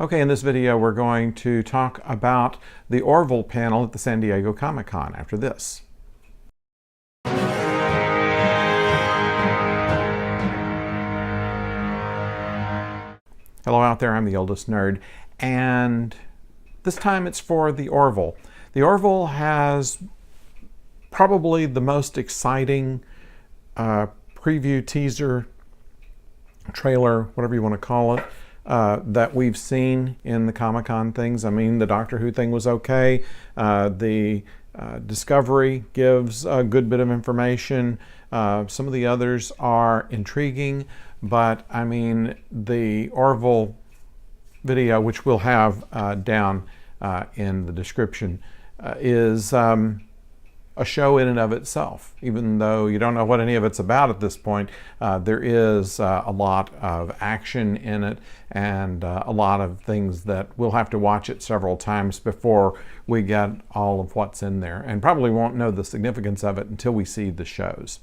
Okay, in this video we're going to talk about the Orville panel at the San Diego Comic-Con after this. Hello out there, I'm the oldest nerd, and this time it's for the Orville. The Orville has probably the most exciting preview, teaser, trailer, whatever you want to call it, that we've seen in the Comic-Con things. I mean, the Doctor Who thing was okay. The Discovery gives a good bit of information. Some of the others are intriguing, but I mean, the Orville video, which we'll have down in the description, is a show in and of itself. Even though you don't know what any of it's about at this point, there is a lot of action in it and a lot of things that we'll have to watch it several times before we get all of what's in there, and probably won't know the significance of it until we see the shows.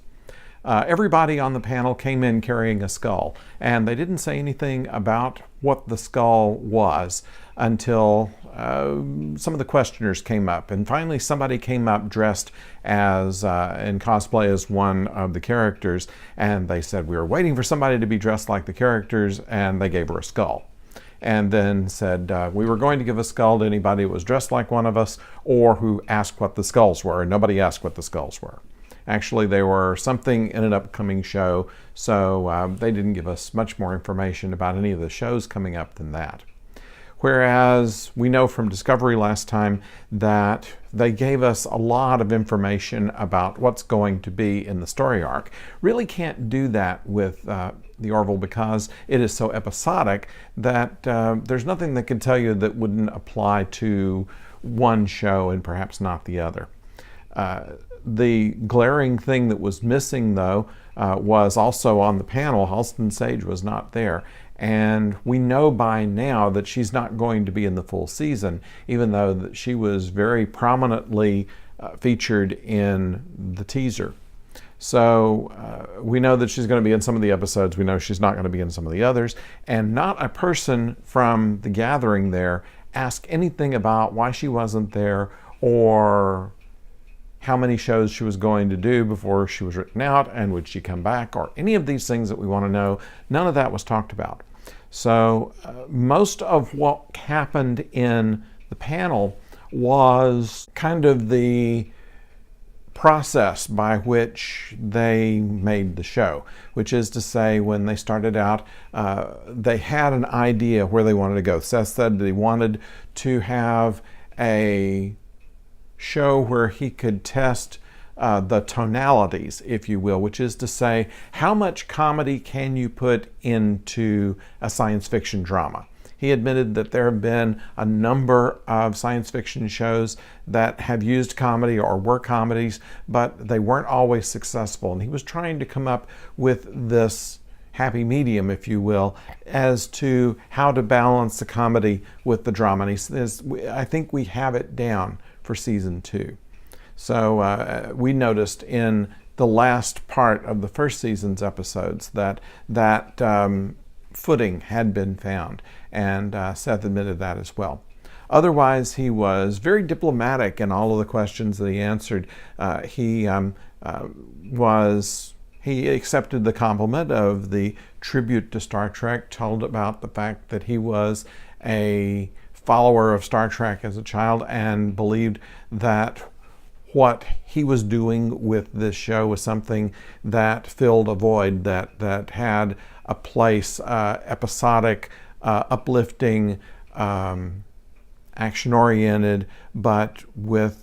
Everybody on the panel came in carrying a skull, and they didn't say anything about what the skull was until some of the questioners came up, and finally somebody came up dressed as in cosplay as one of the characters, and they said, we were waiting for somebody to be dressed like the characters, and they gave her a skull. And then said, we were going to give a skull to anybody who was dressed like one of us or who asked what the skulls were, and nobody asked what the skulls were. Actually, they were something in an upcoming show, so they didn't give us much more information about any of the shows coming up than that. Whereas we know from Discovery last time that they gave us a lot of information about what's going to be in the story arc. Really can't do that with the Orville because it is so episodic that there's nothing that can tell you that wouldn't apply to one show and perhaps not the other. The glaring thing that was missing, though, was also on the panel. Halston Sage was not there. And we know by now that she's not going to be in the full season, even though that she was very prominently featured in the teaser. So we know that she's going to be in some of the episodes. We know she's not going to be in some of the others. And not a person from the gathering there asked anything about why she wasn't there or how many shows she was going to do before she was written out, and would she come back, or any of these things that we want to know. None of that was talked about. So most of what happened in the panel was kind of the process by which they made the show, which is to say, when they started out, they had an idea where they wanted to go. Seth said that he wanted to have a show where he could test the tonalities, if you will, which is to say, how much comedy can you put into a science fiction drama? He admitted that there have been a number of science fiction shows that have used comedy or were comedies, but they weren't always successful. And he was trying to come up with this happy medium, if you will, as to how to balance the comedy with the drama. And he says, I think we have it down for season 2. So we noticed in the last part of the first season's episodes that footing had been found, and Seth admitted that as well. Otherwise, he was very diplomatic in all of the questions that he answered. He accepted the compliment of the tribute to Star Trek, told about the fact that he was a follower of Star Trek as a child and believed that what he was doing with this show was something that filled a void, that had a place, episodic, uplifting, action-oriented, but with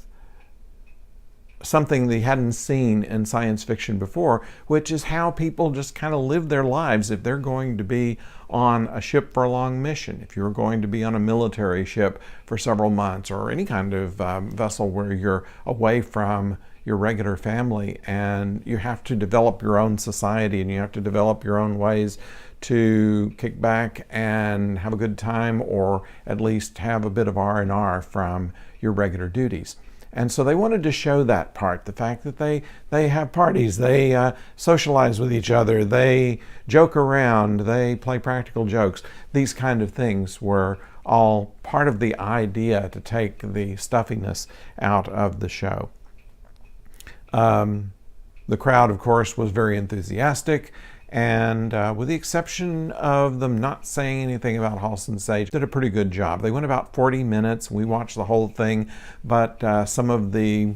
something they hadn't seen in science fiction before, which is how people just kind of live their lives if they're going to be on a ship for a long mission, if you're going to be on a military ship for several months, or any kind of vessel where you're away from your regular family and you have to develop your own society and you have to develop your own ways to kick back and have a good time, or at least have a bit of R&R from your regular duties. And so they wanted to show that part, the fact that they have parties, they socialize with each other, they joke around, they play practical jokes. These kind of things were all part of the idea to take the stuffiness out of the show. The crowd, of course, was very enthusiastic, and with the exception of them not saying anything about Halston Sage, did a pretty good job. They went about 40 minutes. We watched the whole thing, but some of the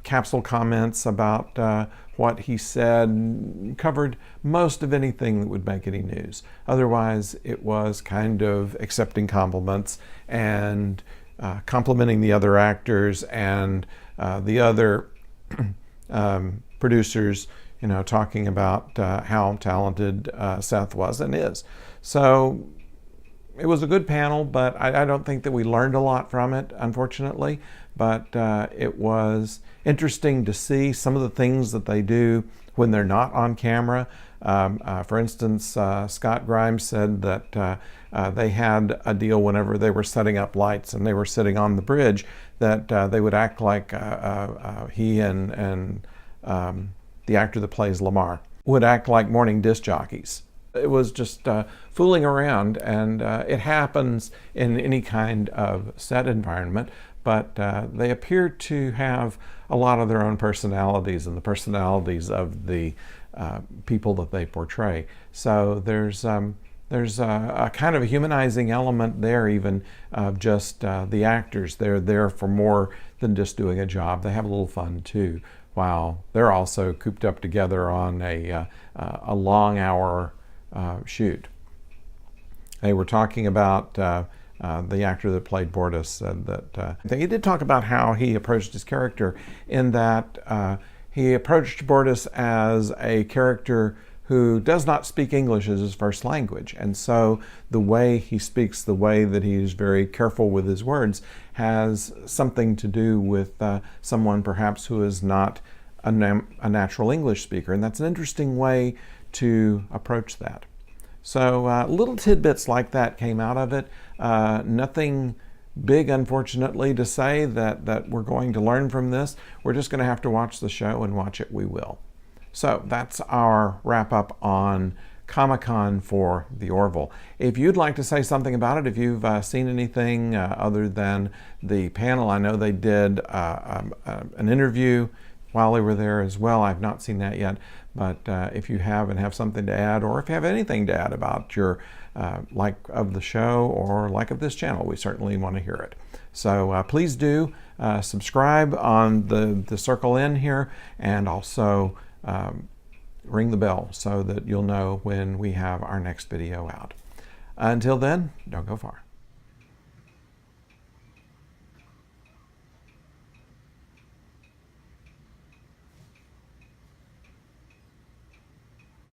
capsule comments about what he said covered most of anything that would make any news. Otherwise, it was kind of accepting compliments and complimenting the other actors and the other producers, you know, talking about how talented Seth was and is. So it was a good panel, but I don't think that we learned a lot from it, unfortunately. But it was interesting to see some of the things that they do when they're not on camera. For instance, Scott Grimes said that they had a deal whenever they were setting up lights and they were sitting on the bridge, that they would act like he and the actor that plays Lamar would act like morning disc jockeys. It was just fooling around, and it happens in any kind of set environment, but they appear to have a lot of their own personalities and the personalities of the people that they portray. So there's a kind of a humanizing element there, even of just the actors. They're there for more than just doing a job. They have a little fun too. Wow, they're also cooped up together on a long hour shoot. They were talking about the actor that played Bortus said that he did talk about how he approached his character, in that he approached Bortus as a character who does not speak English as his first language. And so the way he speaks, the way that he's very careful with his words, has something to do with someone perhaps who is not a natural English speaker. And that's an interesting way to approach that. So little tidbits like that came out of it. Nothing big, unfortunately, to say that we're going to learn from this. We're just going to have to watch the show, and watch it we will. So that's our wrap up on Comic-Con for the Orville. If you'd like to say something about it, if you've seen anything other than the panel, I know they did an interview while they were there as well. I've not seen that yet, but if you have and have something to add, or if you have anything to add about your like of the show or like of this channel, we certainly want to hear it. So please do subscribe on the circle in here, and also ring the bell so that you'll know when we have our next video out. Until then, don't go far.